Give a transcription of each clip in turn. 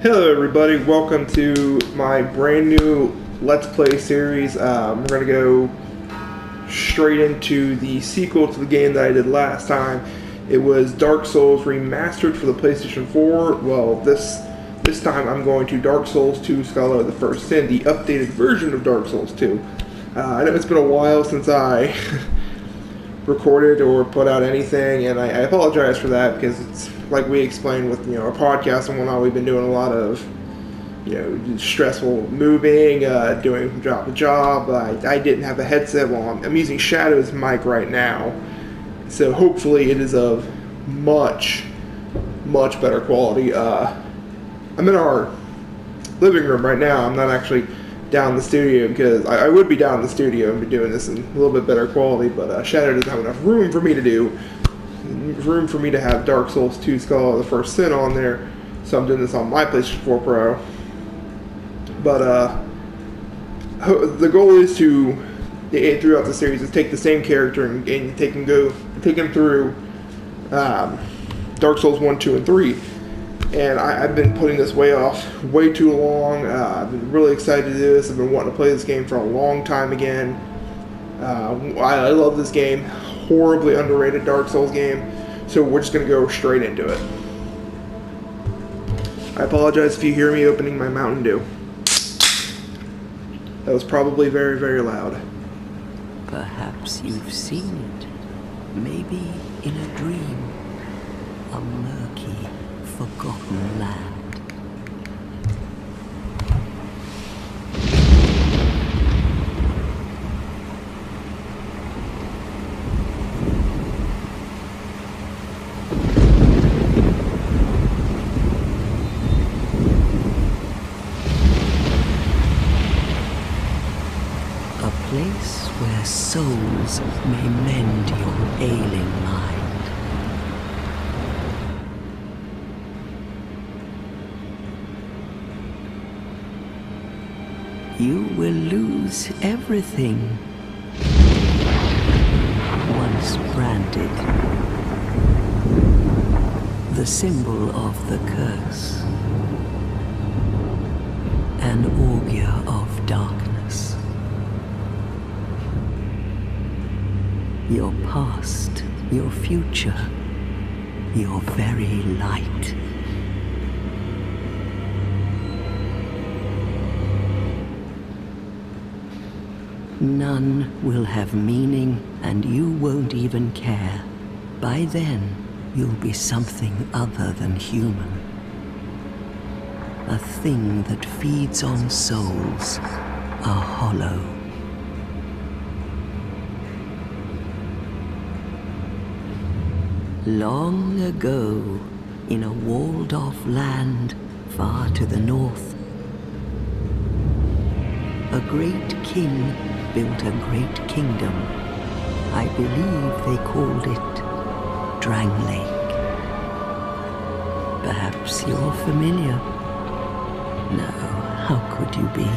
Hello everybody, welcome to my brand new Let's Play series. We're going to go straight into the sequel to the game that I did last time. It was Dark Souls Remastered for the PlayStation 4. Well, this time I'm going to Dark Souls II Scholar of the First Sin, the updated version of Dark Souls 2. I know it's been a while since I recorded or put out anything, and I apologize for that because it's like we explained with our podcast and whatnot. We've been doing a lot of stressful moving, doing from job to job. I didn't have a headset. Well, I'm using Shadow's mic right now, so hopefully it is of much better quality. I'm in our living room right now. I'm not actually down in the studio because I would be down in the studio and be doing this in a little bit better quality, but Shadow doesn't have enough room for me to have Dark Souls 2 Scholar of the First Sin on there, so I'm doing this on my PlayStation 4 Pro. But the goal is to, throughout the series, is take the same character and take him through Dark Souls 1, 2, and 3. And I've been putting this off way too long. I've been really excited to do this. I've been wanting to play this game for a long time again. I love this game. Horribly underrated Dark Souls game. So we're just going to go straight into it. I apologize if you hear me opening my Mountain Dew. That was probably very, very loud. Perhaps you've seen it. Maybe in a dream. A murky, forgotten land. A place where souls may mend your ailing mind. You will lose everything once branded. The symbol of the curse. An augur of darkness. Your past, your future, your very light. None will have meaning, and you won't even care. By then, you'll be something other than human. A thing that feeds on souls, a hollow. Long ago, in a walled-off land far to the north, a great king built a great kingdom. I believe they called it Drang Lake. Perhaps you're familiar. No, how could you be?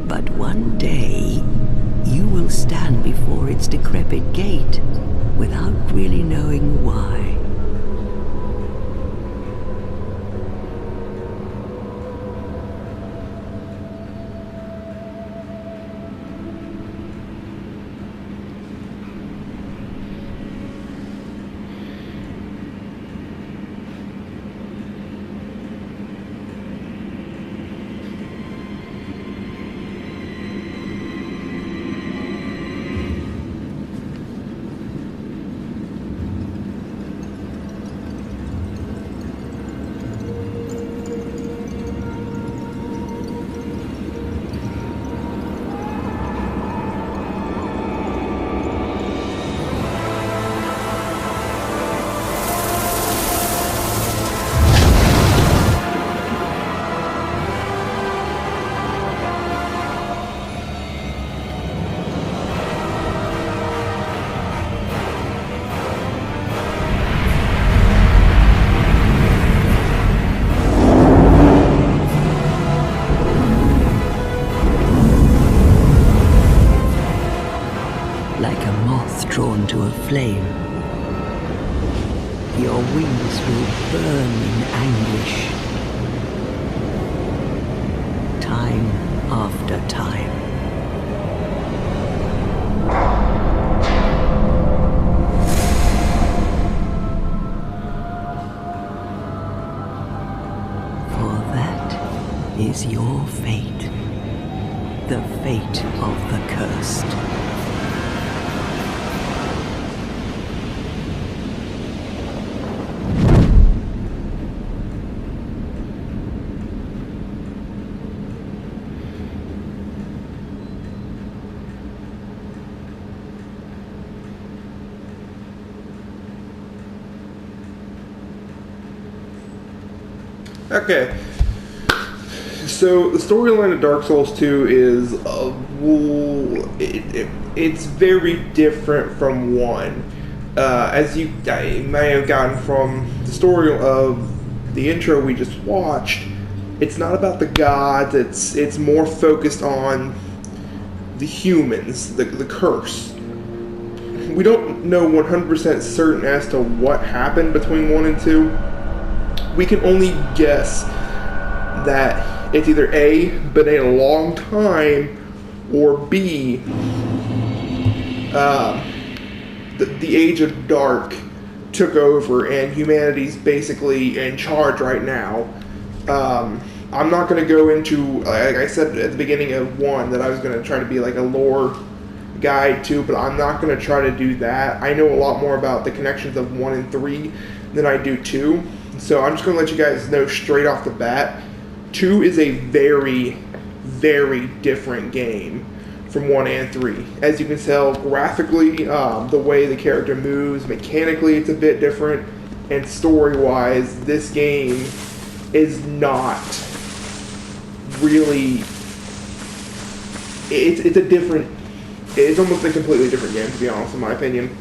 But one day, you will stand before its decrepit gate without really knowing why. drawn to a flame. Your wings will burn in anguish. Time after time. For that is your fate. The fate of the cursed. Okay, so the storyline of Dark Souls 2 is it's very different from 1. As you may have gotten from the story of the intro we just watched, it's not about the gods, it's more focused on the humans, the curse. We don't know 100% certain as to what happened between 1 and 2. We can only guess that it's either A, been a long time, or B, the Age of Dark took over and humanity's basically in charge right now. I'm not going to go into, like I said at the beginning of 1, that I was going to try to be like a lore guide too, but I'm not going to try to do that. I know a lot more about the connections of 1 and 3 than I do 2. So I'm just going to let you guys know straight off the bat, 2 is a very, very different game from 1 and 3. As you can tell, graphically, the way the character moves, mechanically it's a bit different, and story-wise, this game is not really... It's a different... It's almost a completely different game, to be honest, in my opinion.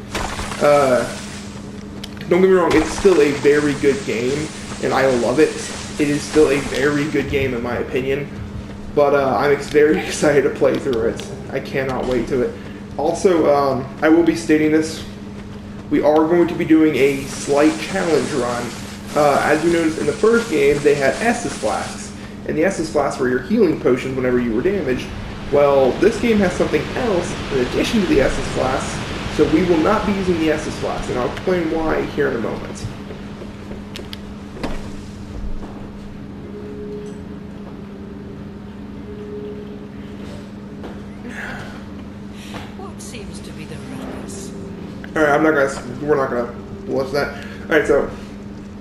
Don't get me wrong, it's still a very good game, and I love it. It is still a very good game in my opinion, but I'm very excited to play through it. I cannot wait to it. Also, I will be stating this, we are going to be doing a slight challenge run. As you noticed in the first game, they had Estus Flasks, and the Estus Flasks were your healing potions whenever you were damaged. Well, this game has something else in addition to the Estus Flasks, so we will not be using the Estus Flasks, and I'll explain why here in a moment. What seems to be the ruckus? Alright, we're not gonna watch that. Alright, so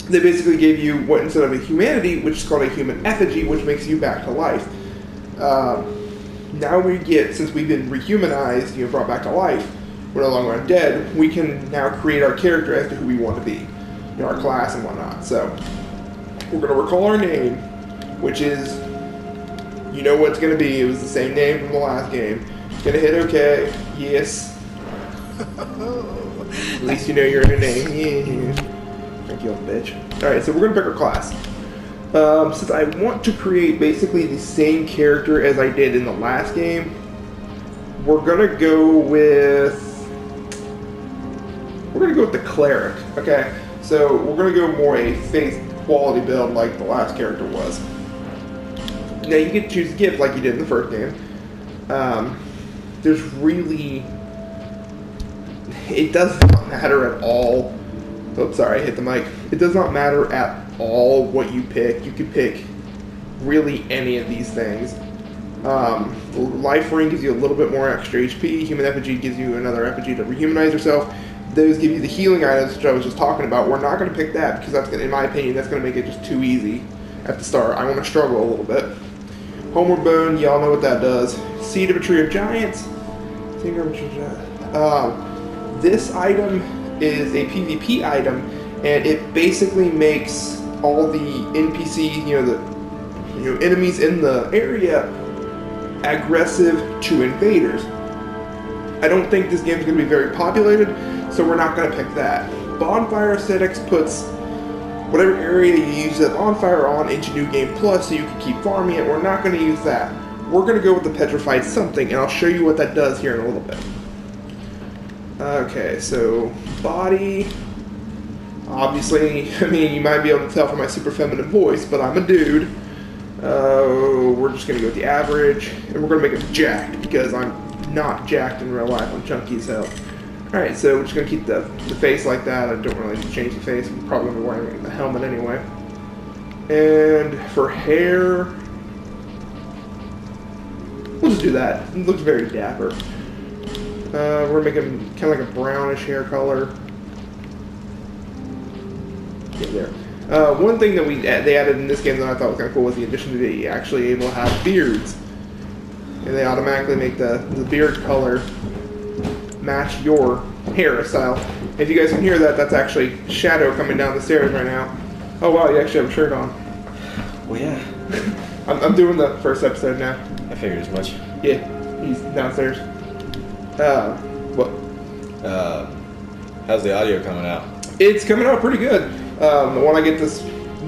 they basically gave you what, instead of a humanity, which is called a human effigy, which makes you back to life. Now we get, since we've been rehumanized, brought back to life, we're no longer undead, we can now create our character as to who we want to be, our class and whatnot. So, we're going to recall our name, which is, you know what it's going to be, it was the same name from the last game. Gonna hit OK, yes. At least you know your own name. Yeah. Thank you, old bitch. Alright, so we're going to pick our class. Since I want to create basically the same character as I did in the last game, we're gonna go with the cleric. Okay, so we're gonna go more a faith quality build like the last character was. Now you get to choose a gift like you did in the first game. There's really, it does not matter at all. Oops, sorry, I hit the mic. It does not matter at all what you pick. You could pick really any of these things. Life Ring gives you a little bit more extra HP. Human Effigy gives you another effigy to rehumanize yourself. Those give you the healing items, which I was just talking about. We're not going to pick that because that's gonna, in my opinion, that's going to make it just too easy at the start. I want to struggle a little bit. Homeward Bone, y'all know what that does. Seed of a Tree of Giants. Seed of a Tree of Giants. This item is a PvP item, and it basically makes all the NPCs, the enemies in the area aggressive to invaders. I don't think this game is going to be very populated, so we're not going to pick that. Bonfire Aesthetics puts whatever area you use that bonfire on into New Game Plus so you can keep farming it. We're not going to use that. We're going to go with the Petrified Something, and I'll show you what that does here in a little bit. Okay, so body, Obviously, I mean, you might be able to tell from my super feminine voice, but I'm a dude. We're just gonna go with the average, and we're gonna make him jacked because I'm not jacked in real life. I'm chunky as hell. Alright, so we're just gonna keep the face like that. I don't really need to change the face. I'm probably gonna be wearing the helmet anyway. And for hair, we'll just do that. It looks very dapper. We're making kind of like a brownish hair color. Yeah, there. One thing that they added in this game that I thought was kind of cool was the addition to be actually able to have beards. And they automatically make the beard color match your hairstyle. If you guys can hear that, that's actually Shadow coming down the stairs right now. Oh wow, you actually have a shirt on. Well, yeah. I'm doing the first episode now. I figured as much. Yeah, he's downstairs. What? How's the audio coming out? It's coming out pretty good. When I get this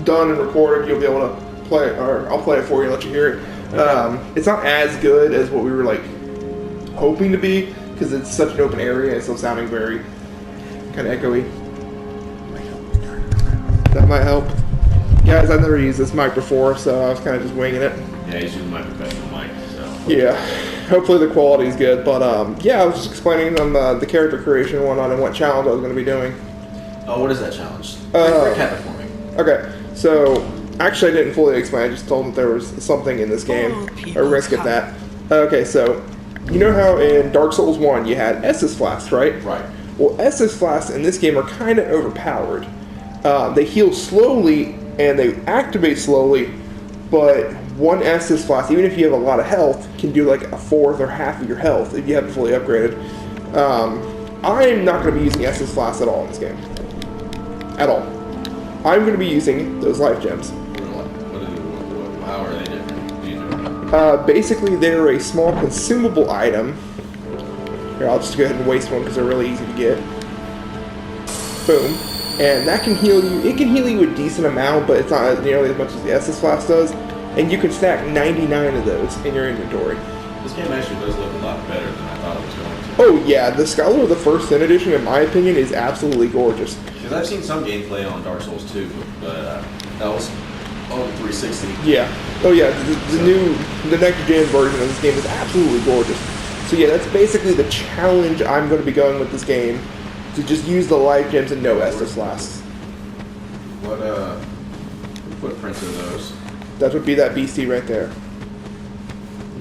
done and recorded, you'll be able to play it, or I'll play it for you and let you hear it. Okay. It's not as good as what we were like hoping to be because it's such an open area. It's still sounding very kind of echoey. That might help. Guys, I've never used this mic before, so I was kind of just winging it. Yeah, he's using my professional mic, so. Yeah, hopefully the quality is good. But yeah, I was just explaining on the character creation and whatnot and what challenge I was going to be doing. Oh, what is that challenge? Recap it for me. Okay, so actually I didn't fully explain. I just told them that there was something in this game. We're going to skip that. Okay, so you know how in Dark Souls 1 you had Estus flasks, right? Right. Well, Estus flasks in this game are kind of overpowered. They heal slowly and they activate slowly, but one Estus flask, even if you have a lot of health, can do like a fourth or half of your health if you have it fully upgraded. I'm not going to be using Estus flasks at all in this game. At all. I'm going to be using those life gems. How are they different? Basically, they're a small consumable item. Here, I'll just go ahead and waste one because they're really easy to get. Boom. And that can heal you. It can heal you a decent amount, but it's not nearly as much as the Estus flask does. And you can stack 99 of those in your inventory. This game actually does look a lot better than I thought it was going to. Oh yeah, the Scholar of the First Sin Edition, in my opinion, is absolutely gorgeous. Because I've seen some gameplay on Dark Souls 2, but that was on 360. Yeah. Oh yeah, the next gen version of this game is absolutely gorgeous. So yeah, that's basically the challenge I'm going to be going with this game, to just use the life gems and no Estus flasks. What footprints are those? That would be that beastie right there.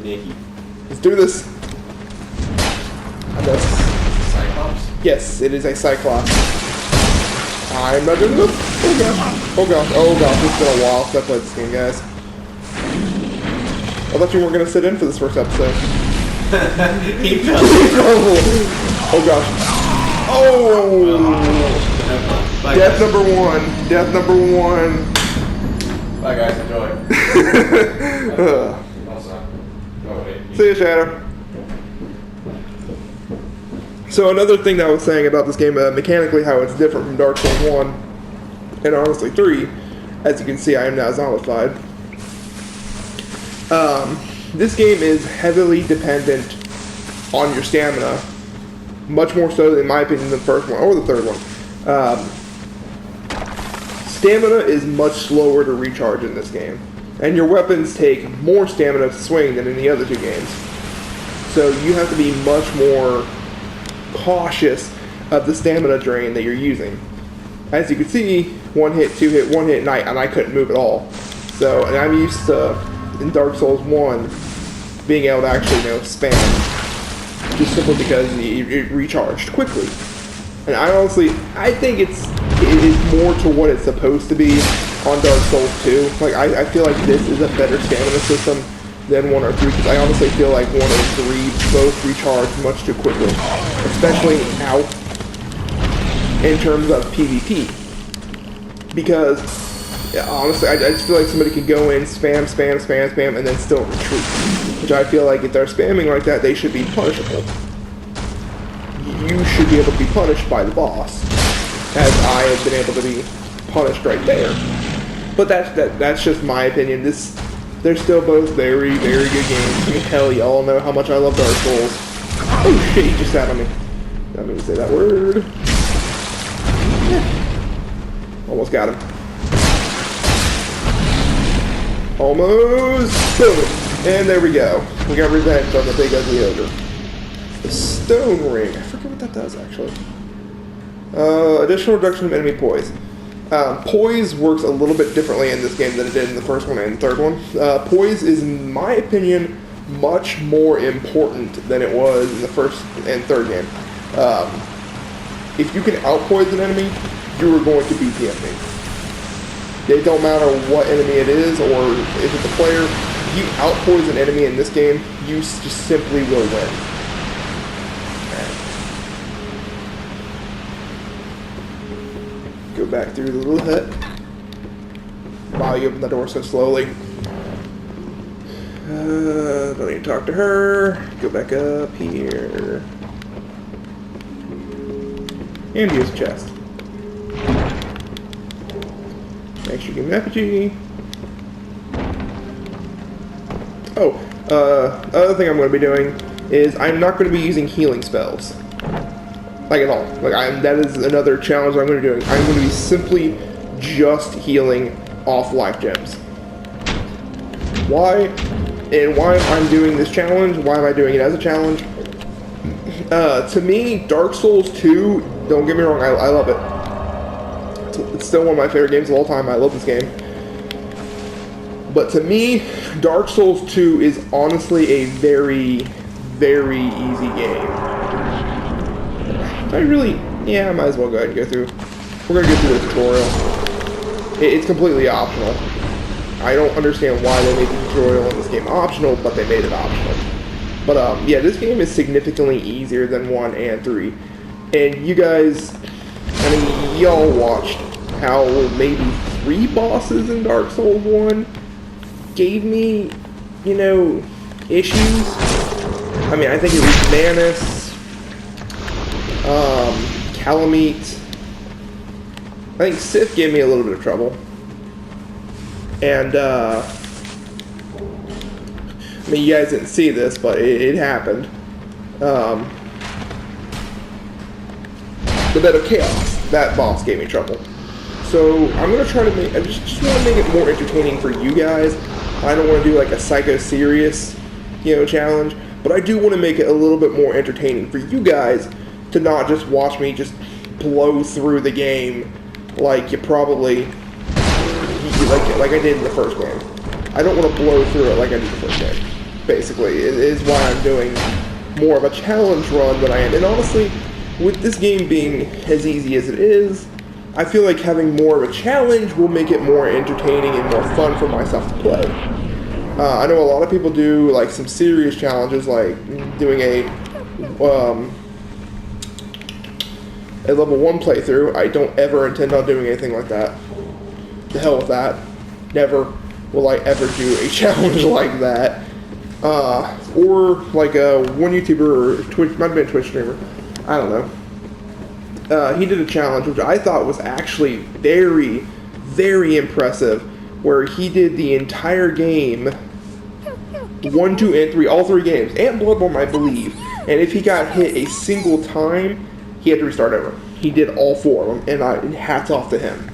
Nikki. Let's do this. I missed. Cyclops? Yes, it is a Cyclops. I'm not doing this. Oh gosh. Oh gosh. Oh gosh. It's been a while since I played this game, guys. I thought you weren't going to sit in for this first episode. He fell. Oh gosh. Oh! Bye, Death guys. number one. Death number one. Bye guys, enjoy. See you, Shadow. So another thing that I was saying about this game, mechanically how it's different from Dark Souls 1, and honestly 3, as you can see I am now zombified. This game is heavily dependent on your stamina, much more so in my opinion than the first one, or the third one. Stamina is much slower to recharge in this game, and your weapons take more stamina to swing than in the other two games. So you have to be much more cautious of the stamina drain that you're using. As you can see, one hit, two hit, one hit, and I couldn't move at all. So, and I'm used to, in Dark Souls 1, being able to actually, spam. Just simply because it recharged quickly. And I think it is more to what it's supposed to be on Dark Souls 2. Like, I feel like this is a better stamina system than 1 or 3, because I honestly feel like 1 or 3 both recharge much too quickly. Especially out in terms of PvP. Because, honestly, I just feel like somebody could go in, spam, and then still retreat. Which I feel like if they're spamming like that, they should be punishable. You should be able to be punished by the boss, as I have been able to be punished right there. But that's just my opinion. They're still both very, very good games. You can tell y'all know how much I love Dark Souls. Oh shit, he just sat on me. Not mean to say that word. Almost got him. Almost. Boom. And there we go. We got revenge on the big ugly ogre. The stone ring. I forget what that does, actually. Additional reduction of enemy poise. Poise works a little bit differently in this game than it did in the first one and third one. Poise is, in my opinion, much more important than it was in the first and third game. If you can outpoise an enemy, you are going to beat the enemy. It don't matter what enemy it is or if it's a player. If you outpoise an enemy in this game, you just simply will win. Go back through the little hut. Wow, you open the door so slowly. Don't need to talk to her. Go back up here. And use a chest. Extra game effigy. Oh, other thing I'm going to be doing is I'm not going to be using healing spells. Like at all. That is another challenge I'm going to be doing. I'm going to be simply just healing off life gems. Why? And why I'm doing this challenge? Why am I doing it as a challenge? To me, Dark Souls 2, don't get me wrong, I love it. It's still one of my favorite games of all time. I love this game. But to me, Dark Souls 2 is honestly a very, very easy game. I might as well go ahead and go through. We're going to go through the tutorial. It's completely optional. I don't understand why they made the tutorial in this game optional, but they made it optional. But yeah, this game is significantly easier than 1 and 3. And you guys, y'all watched how maybe 3 bosses in Dark Souls 1 gave me, issues. I think it was Manus, Calamite. I think Sith gave me a little bit of trouble. And, you guys didn't see this, but it happened. The Bed of Chaos, that boss gave me trouble. So, I'm going to try to I just want to make it more entertaining for you guys. I don't want to do like a psycho serious, challenge, but I do want to make it a little bit more entertaining for you guys to not just watch me just blow through the game like you probably, like I did in the first game. I don't want to blow through it like I did the first game. Basically, it is why I'm doing more of a challenge run than I am. And honestly, with this game being as easy as it is, I feel like having more of a challenge will make it more entertaining and more fun for myself to play. I know a lot of people do like some serious challenges, like doing a level 1 playthrough. I don't ever intend on doing anything like that. The hell with that. Never will I ever do a challenge like that. Or like one YouTuber or Twitch, might have been a Twitch streamer, I don't know. He did a challenge which I thought was actually very, very impressive, where he did the entire game, 1, 2, and 3, all 3 games, and Bloodborne, I believe. And if he got hit a single time, he had to restart over. He did all 4 of them, and hats off to him.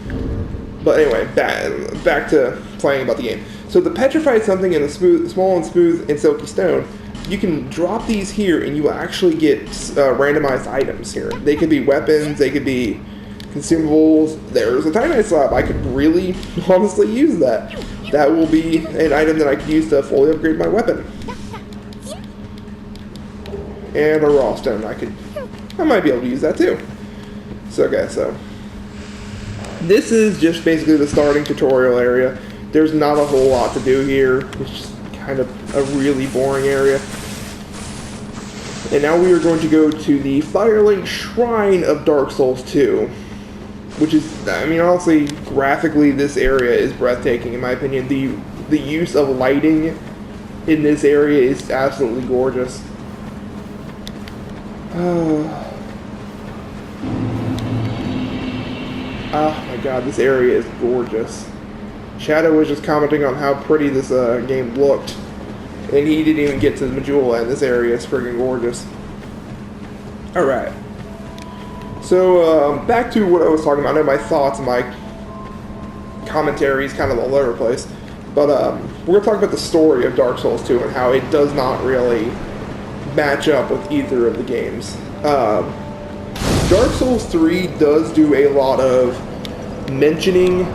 But anyway, back to playing about the game. So the petrified something in the small and smooth and silky stone, you can drop these here and you will actually get randomized items here. They could be weapons, they could be consumables. There's a Titanite slab. I could really honestly use that. That will be an item that I could use to fully upgrade my weapon. And a raw stone. I might be able to use that too. So okay, so this is just basically the starting tutorial area. There's not a whole lot to do here. It's just kind of a really boring area. And now we are going to go to the Firelink Shrine of Dark Souls 2. Which is, honestly, graphically this area is breathtaking in my opinion. The use of lighting in this area is absolutely gorgeous. Oh my god, this area is gorgeous. Shadow was just commenting on how pretty this game looked. And he didn't even get to the Majula, and this area is friggin' gorgeous. Alright. So, back to what I was talking about. I know my thoughts and my commentary is kind of all over the place. But we're going to talk about the story of Dark Souls 2 and how it does not really match up with either of the games. Dark Souls 3 does do a lot of mentioning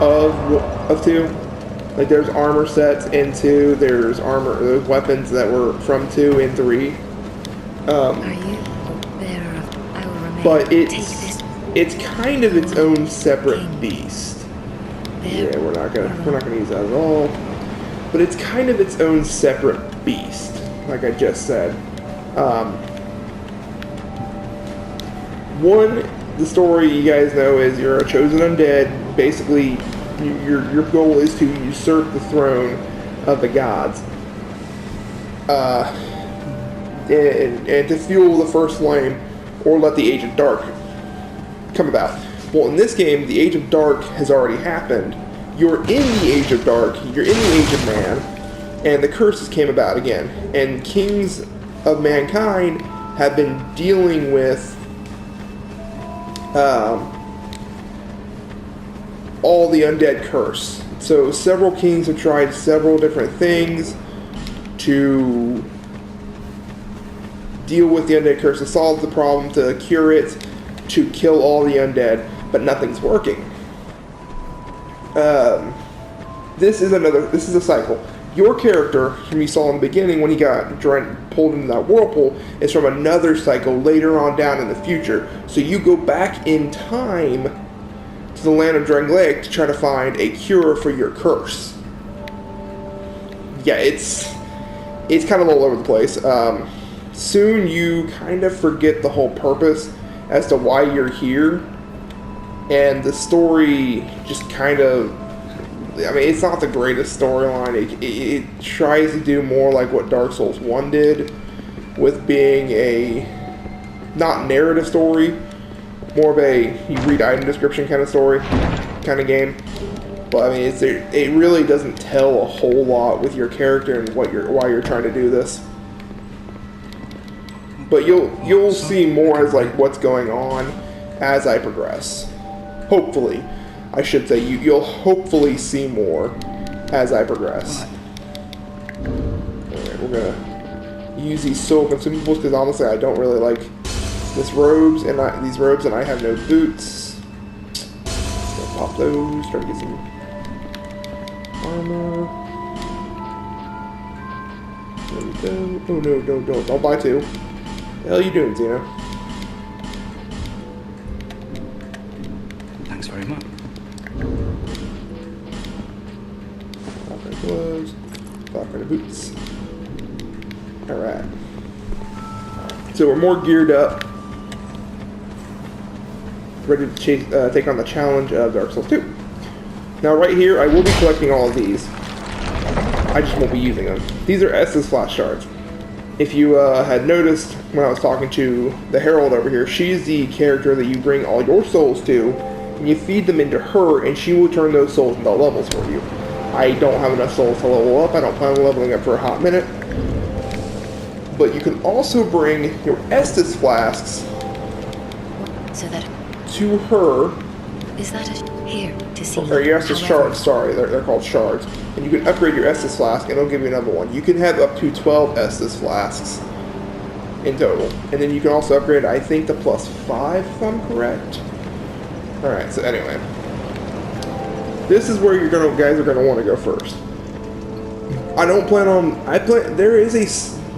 of 2. Like there's armor sets in 2, there's weapons that were from 2 and 3. Are you bearer of? I will remain. But Take this. it's kind of its own separate beast. There. Yeah, we're not gonna use that at all. But it's kind of its own separate beast, like I just said. The story you guys know is you're a chosen undead. Basically, your goal is to usurp the throne of the gods, and to fuel the first flame, or let the Age of Dark come about. Well, in this game, the Age of Dark has already happened. You're in the Age of Dark. You're in the Age of Man, and the curses came about again. And kings of mankind have been dealing with all the undead curse. So several kings have tried several different things to deal with the undead curse, to solve the problem, to cure it, to kill all the undead, but nothing's working. This is a cycle. Your character, whom you saw in the beginning when he got pulled into that whirlpool, is from another cycle later on down in the future. So you go back in time to the land of Drangleic to try to find a cure for your curse. Yeah, it's kind of all over the place. Soon you kind of forget the whole purpose as to why you're here, and the story just kind of, I mean, it's not the greatest storyline. It tries to do more like what Dark Souls 1 did, with being a not narrative story, more of a you read item description kind of story, kind of game. But I mean, it really doesn't tell a whole lot with your character and why you're trying to do this. But you'll see more as like what's going on as I progress. Hopefully, I should say you'll hopefully see more as I progress. Alright, we're gonna use these soul consumables because honestly I don't really like these robes and I have no boots. So pop those, try to get some armor. There we go. Oh no, don't buy 2. What the hell are you doing, Xeno? Thanks very much. Pop our gloves, pop our boots. Alright. So we're more geared up, ready to take on the challenge of Dark Souls 2. Now right here, I will be collecting all of these. I just won't be using them. These are Estus flash shards. If you had noticed when I was talking to the Herald over here, she's the character that you bring all your souls to, and you feed them into her, and she will turn those souls into levels for you. I don't have enough souls to level up. I don't plan on leveling up for a hot minute. But you can also bring your Estus flasks So that to her. is that here to see. Or your Estus However, shards, sorry, they're called shards. And you can upgrade your Estus flask, and it'll give you another one. You can have up to 12 Estus flasks in total. And then you can also upgrade, I think, to +5, if I'm correct. Alright, so anyway. This is where guys are gonna want to go first.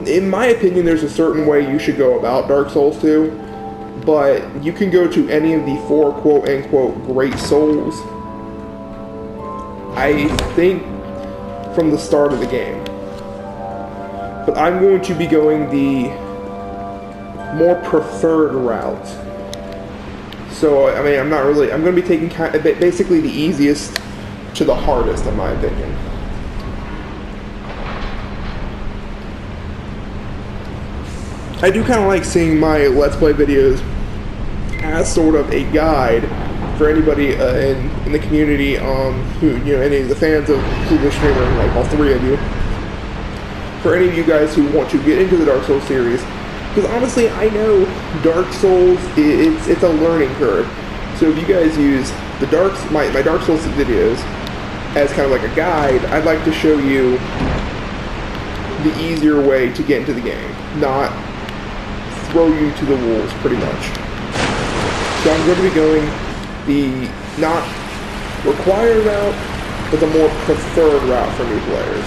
In my opinion, there's a certain way you should go about Dark Souls 2, but you can go to any of the 4 quote-unquote great souls, I think, from the start of the game. But I'm going to be going the more preferred route. So, I mean, I'm going to be taking basically the easiest to the hardest, in my opinion. I do kind of like seeing my Let's Play videos as sort of a guide for anybody in the community, who, any of the fans of the streamer, like all 3 of you. For any of you guys who want to get into the Dark Souls series, because honestly, I know Dark Souls, it's a learning curve. So if you guys use my Dark Souls videos, as kind of like a guide, I'd like to show you the easier way to get into the game, not throw you to the wolves, pretty much. So I'm going to be going the not required route, but the more preferred route for new players.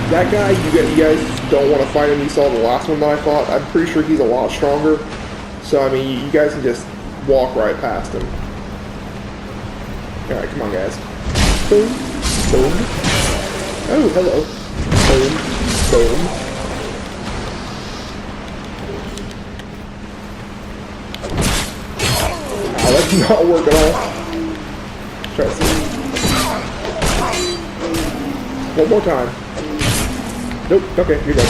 That guy, you guys don't want to fight him. You saw the last one that I fought. I'm pretty sure he's a lot stronger. So, I mean, you guys can just walk right past him. Alright, come on, guys. Boom. Boom. Oh, hello. Boom. Boom. Oh, that did not work at all. Try to see. One more time. Nope. Okay, you're good.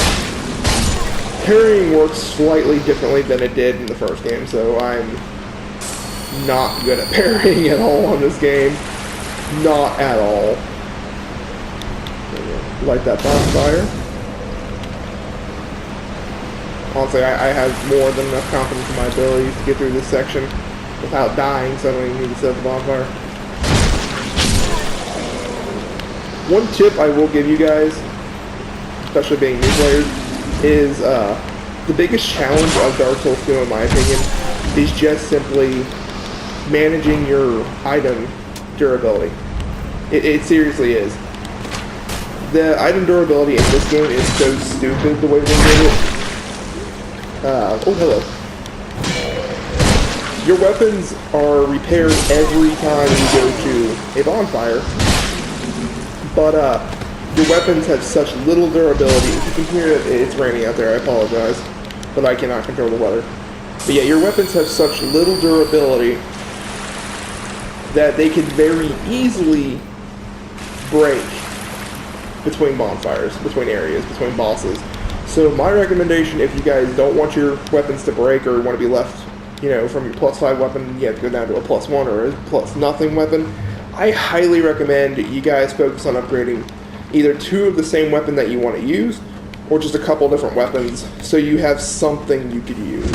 Parrying works slightly differently than it did in the first game, so I'm not good at parrying at all on this game. Not at all. Light that bonfire. Honestly, I have more than enough confidence in my abilities to get through this section without dying, so I don't even need to set the bonfire. One tip I will give you guys, especially being new players, is the biggest challenge of Dark Souls 2, in my opinion, is just simply managing your item durability. It seriously is. The item durability in this game is so stupid the way they did it. Oh, hello. Your weapons are repaired every time you go to a bonfire, but your weapons have such little durability. If you can hear it, it's raining out there, I apologize, but I cannot control the weather. But yeah, your weapons have such little durability that they can very easily break between bonfires, between areas, between bosses. So my recommendation, if you guys don't want your weapons to break or want to be left, you know, from your +5 weapon, you have to go down to a +1 or a +0 weapon, I highly recommend you guys focus on upgrading either 2 of the same weapon that you want to use, or just a couple different weapons, so you have something you could use.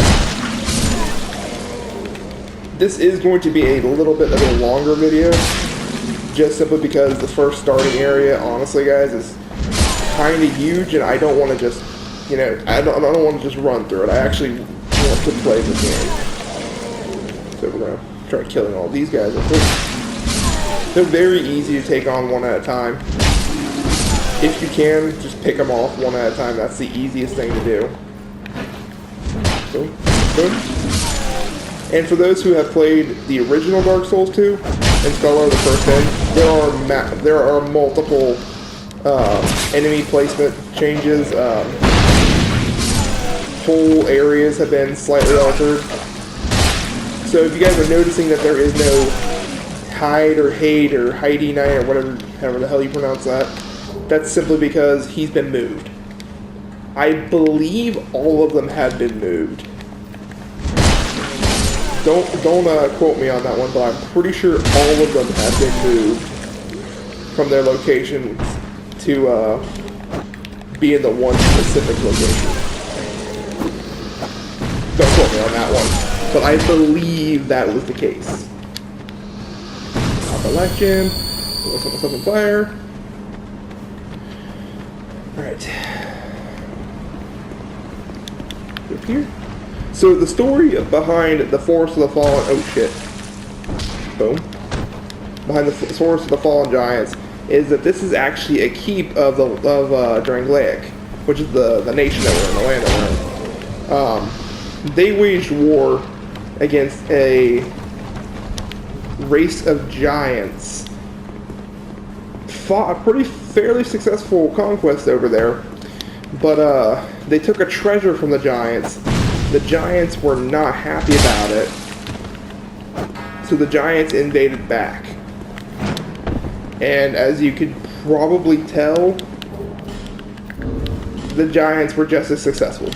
This is going to be a little bit of a longer video, just simply because the first starting area, honestly guys, is kind of huge, and I don't want to just, you know, I don't want to just run through it. I actually want to play the game. So we're going to try killing all these guys. They're very easy to take on one at a time. If you can, just pick them off one at a time. That's the easiest thing to do. Boom, boom. And for those who have played the original Dark Souls 2 and Scholar the first end, there are multiple enemy placement changes. Whole areas have been slightly altered. So if you guys are noticing that there is no hide or hate or hidey night or whatever, however the hell you pronounce that, that's simply because he's been moved. I believe all of them have been moved. Don't quote me on that one, but I'm pretty sure all of them have been moved from their location to be in the one specific location. Don't quote me on that one, but I believe that was the case. Pop a life gem, set myself on fire. Alright. Up here. So the story behind the Forest of the Fallen, oh shit, boom, behind the Forest of the Fallen Giants is that this is actually a keep of Dranglaic, which is the nation that we're in, the land that we're in. They waged war against a race of giants, fought a fairly successful conquest over there, but they took a treasure from the giants. The giants were not happy about it, so the giants invaded back. And as you could probably tell, the giants were just as successful.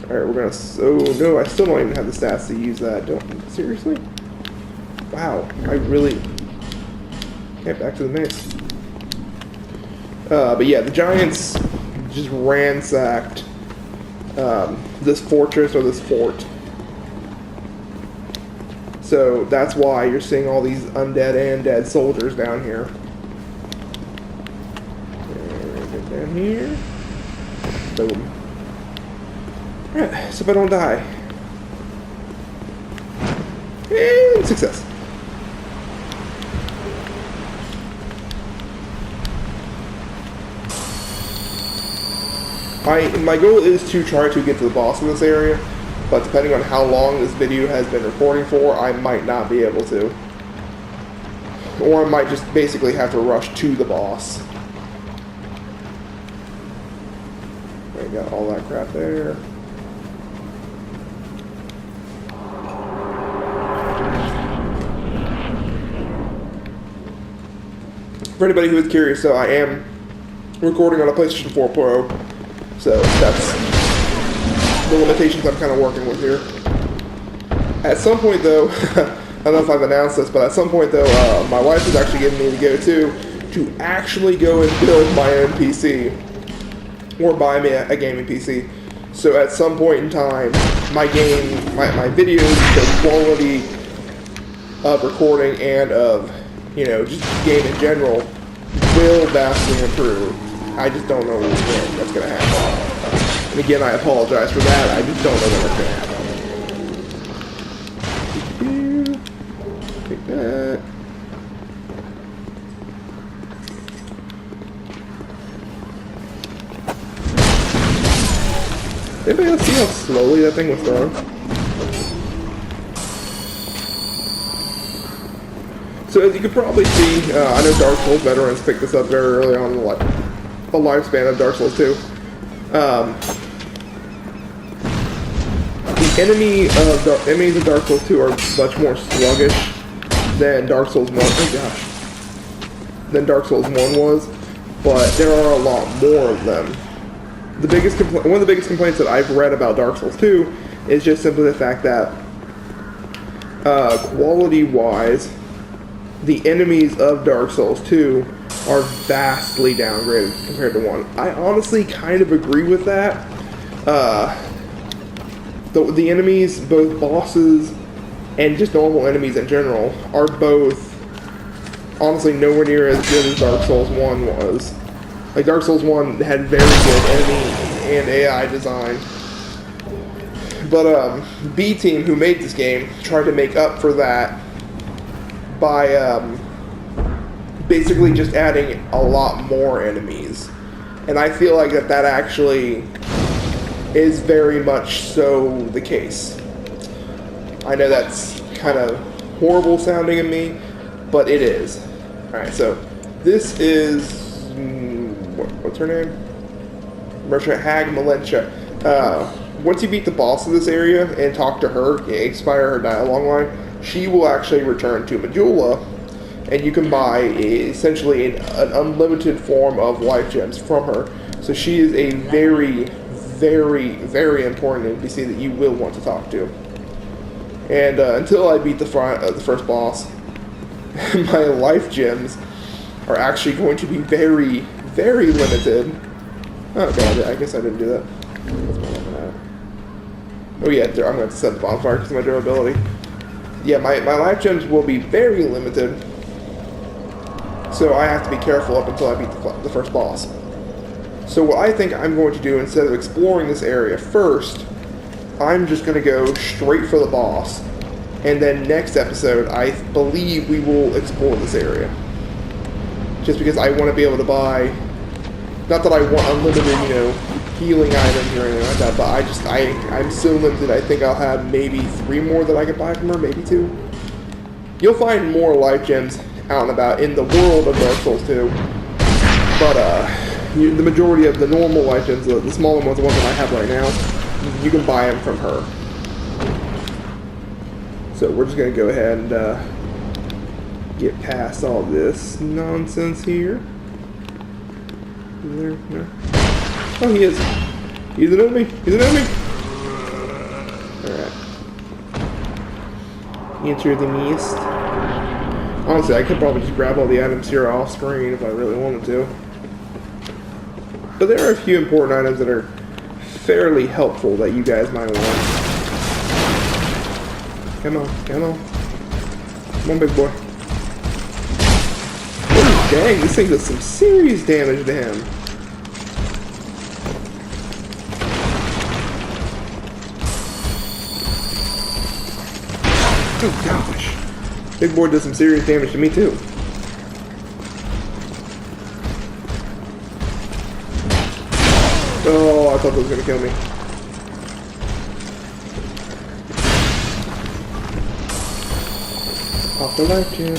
Alright, we're gonna, oh no, I still don't even have the stats to use that, seriously? Wow, I really, okay, back to the maze. But yeah, the giants just ransacked this fortress or this fort. So So that's why you're seeing all these undead and dead soldiers down here. Get down here. Boom. Alright, so if I don't die. And success. My goal is to try to get to the boss in this area, but depending on how long this video has been recording for, I might not be able to. Or I might just basically have to rush to the boss. I got all that crap there. For anybody who is curious, so I am recording on a PlayStation 4 Pro, so that's the limitations I'm kind of working with here. At some point, though, I don't know if I've announced this, but at some point, though, my wife is actually giving me the go-to to actually go and build my own PC, or buy me a gaming PC. So at some point in time, my videos, the quality of recording and of, you know, just game in general, will vastly improve. I just don't know when that's going to happen. And again, I apologize for that. I just don't know when that's going to happen. Take that. Anybody else see how slowly that thing was thrown? So as you can probably see, I know Dark Souls veterans picked this up very early on in the lifespan of Dark Souls 2. The enemies of Dark Souls 2 are much more sluggish than Dark Souls 1. Oh gosh, than Dark Souls 1 was, but there are a lot more of them. One of the biggest complaints that I've read about Dark Souls 2 is just simply the fact that quality-wise, the enemies of Dark Souls 2 are vastly downgraded compared to 1. I honestly kind of agree with that. The enemies, both bosses and just normal enemies in general, are both honestly nowhere near as good as Dark Souls 1 was. Like, Dark Souls 1 had very good enemy and AI design. But B-Team, who made this game, tried to make up for that by basically just adding a lot more enemies. And I feel like that actually is very much so the case. I know that's kind of horrible sounding of me, but it is. Alright, so this is... what's her name? Merchant Hag Malentia. Once you beat the boss of this area and talk to her, expire her dialogue line, she will actually return to Majula, and you can buy essentially an unlimited form of life gems from her. So she is a very, very, very important NPC that you will want to talk to. And until I beat the first boss, my life gems are actually going to be very, very limited. Oh god, I guess I didn't do that. What's my weapon at? Oh yeah, I'm going to have to set the bonfire because of my durability. Yeah, my life gems will be very limited, so I have to be careful up until I beat the first boss. So what I think I'm going to do, instead of exploring this area first, I'm just going to go straight for the boss, and then next episode, I believe we will explore this area. Just because I want to be able to buy, not that I want unlimited, healing items or anything like that, but I'm so limited. I think I'll have maybe 3 more that I can buy from her, maybe 2. You'll find more life gems out and about in the world of Dark Souls 2, but the majority of the normal life gems, the smaller ones, the ones that I have right now, you can buy them from her. So we're just going to go ahead and get past all this nonsense here. Is there? No. Oh, he is. He's an enemy. He's an enemy. Alright. Enter the mist. Honestly, I could probably just grab all the items here off screen if I really wanted to. But there are a few important items that are fairly helpful that you guys might want. Come on, come on. Come on, big boy. Oh, dang, this thing does some serious damage to him. Oh, gosh. Big boy does some serious damage to me, too. Oh, I thought that was going to kill me. Off the life gem.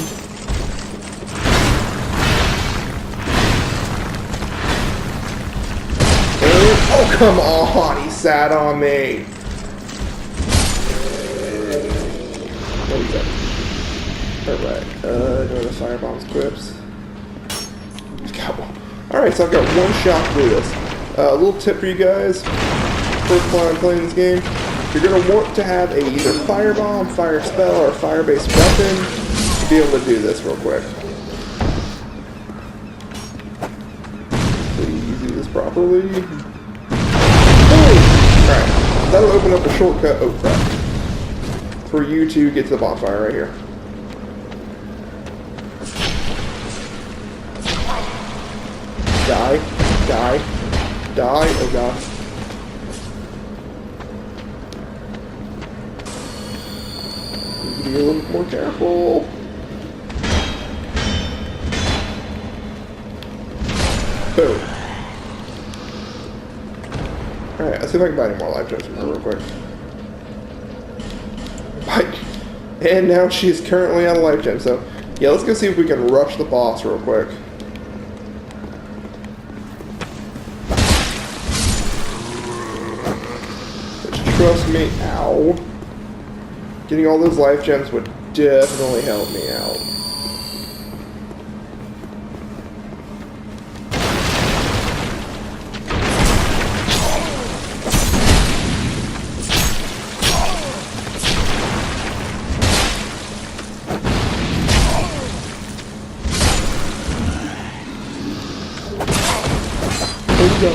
Oh, come on! He sat on me! What is that? Alright, no, the firebombs quips. Got one. Alright, so I've got one shot through this. A little tip for you guys. First time playing this game. You're going to want to have a either firebomb, fire spell, or fire-based weapon to be able to do this real quick. Please do this properly. Alright, that'll open up a shortcut, oh crap, for you to get to the bonfire right here. Die, die, die, oh god. Be a little more careful. Boom. Alright, let's see if I can buy any more life gems from her real quick. Bye. And now she's currently out of life gems, so yeah, let's go see if we can rush the boss real quick. Just trust me, ow. Getting all those life gems would definitely help me out. There we go.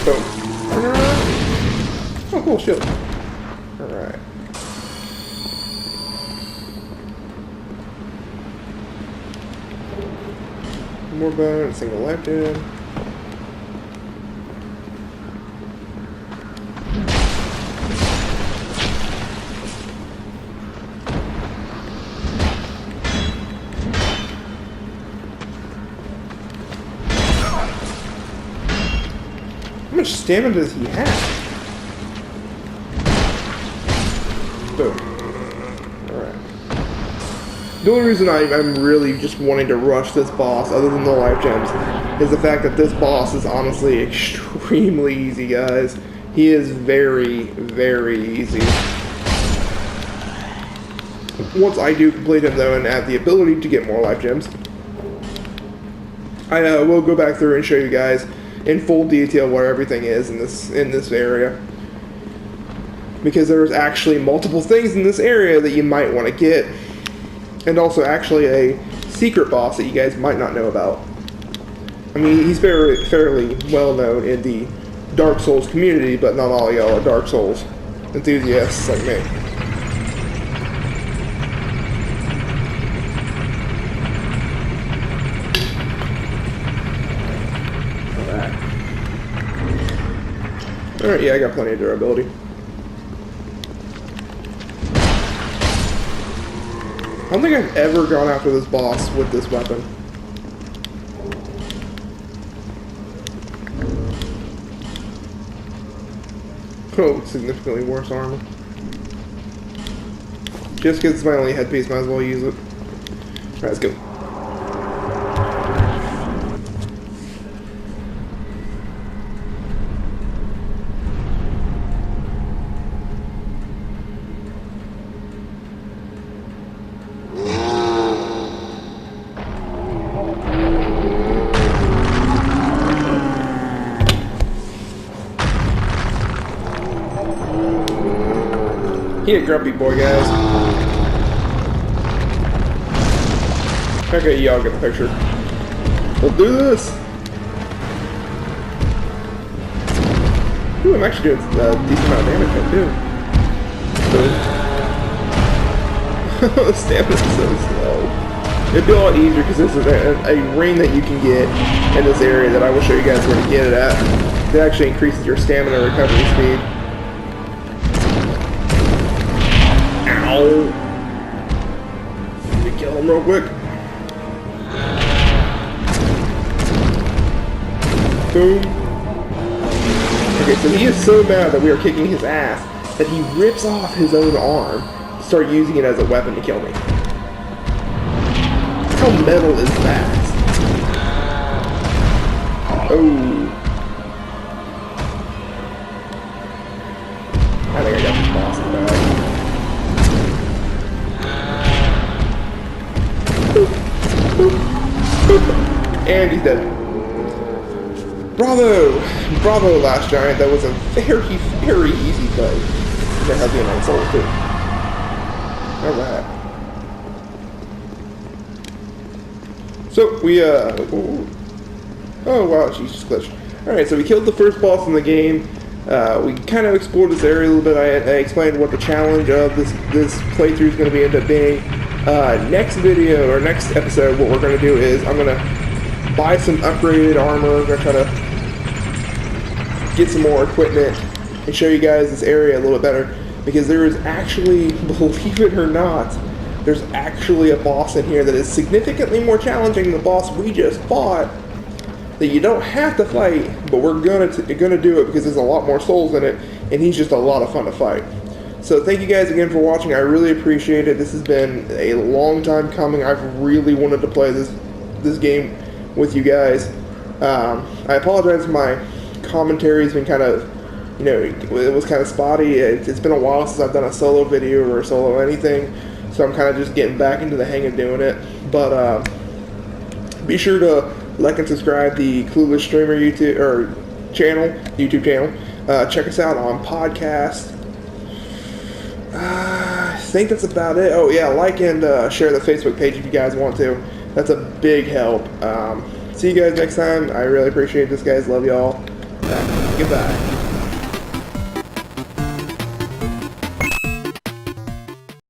Boom. Oh, cool, shield. Alright. More bone, single life gem. How much stamina does he have? Boom. Alright. The only reason I'm really just wanting to rush this boss, other than the life gems, is the fact that this boss is honestly extremely easy, guys. He is very, very easy. Once I do complete him, though, and add the ability to get more life gems, I will go back through and show you guys in full detail where everything is in this area. Because there's actually multiple things in this area that you might want to get. And also actually a secret boss that you guys might not know about. I mean, he's fairly well known in the Dark Souls community, but not all y'all are Dark Souls enthusiasts like me. Alright, yeah, I got plenty of durability. I don't think I've ever gone after this boss with this weapon. Oh, significantly worse armor. Just because it's my only headpiece, might as well use it. Alright, let's go. He a grumpy boy, guys. Okay, y'all get the picture. We'll do this. Ooh, I'm actually doing a decent amount of damage here, too. The stamina's so slow. It'd be a lot easier because there's a ring that you can get in this area that I will show you guys where to get it at. It actually increases your stamina recovery speed. Ow! Let me kill him real quick. Boom. Okay, so he is so mad that we are kicking his ass that he rips off his own arm to start using it as a weapon to kill me. How metal is that? Oh. I think I got this boss in the bag. And he's dead. Bravo! Bravo, Last Giant. That was a very, very easy fight. That had the amount of soul, too. Alright. So, we, oh, wow, she's just glitched. Alright, so we killed the first boss in the game. We kind of explored this area a little bit. I explained what the challenge of this playthrough is going to end up being. Next video, or next episode, what we're going to do is I'm going to buy some upgraded armor. I'm going to try to get some more equipment and show you guys this area a little bit better, because there is actually, believe it or not, there's actually a boss in here that is significantly more challenging than the boss we just fought, that you don't have to fight, but we're gonna do it because there's a lot more souls in it, and he's just a lot of fun to fight. So thank you guys again for watching. I really appreciate it. This has been a long time coming. I've really wanted to play this game with you guys. I apologize for my commentary. Has been kind of, you know, it was kind of spotty. It's been a while since I've done a solo video or a solo anything, so I'm kind of just getting back into the hang of doing it. But be sure to like and subscribe the Clueless Streamer YouTube channel. Check us out on podcast. I think that's about it. Oh yeah, like and share the Facebook page if you guys want to. That's a big help. See you guys next time. I really appreciate this, guys. Love y'all. Goodbye.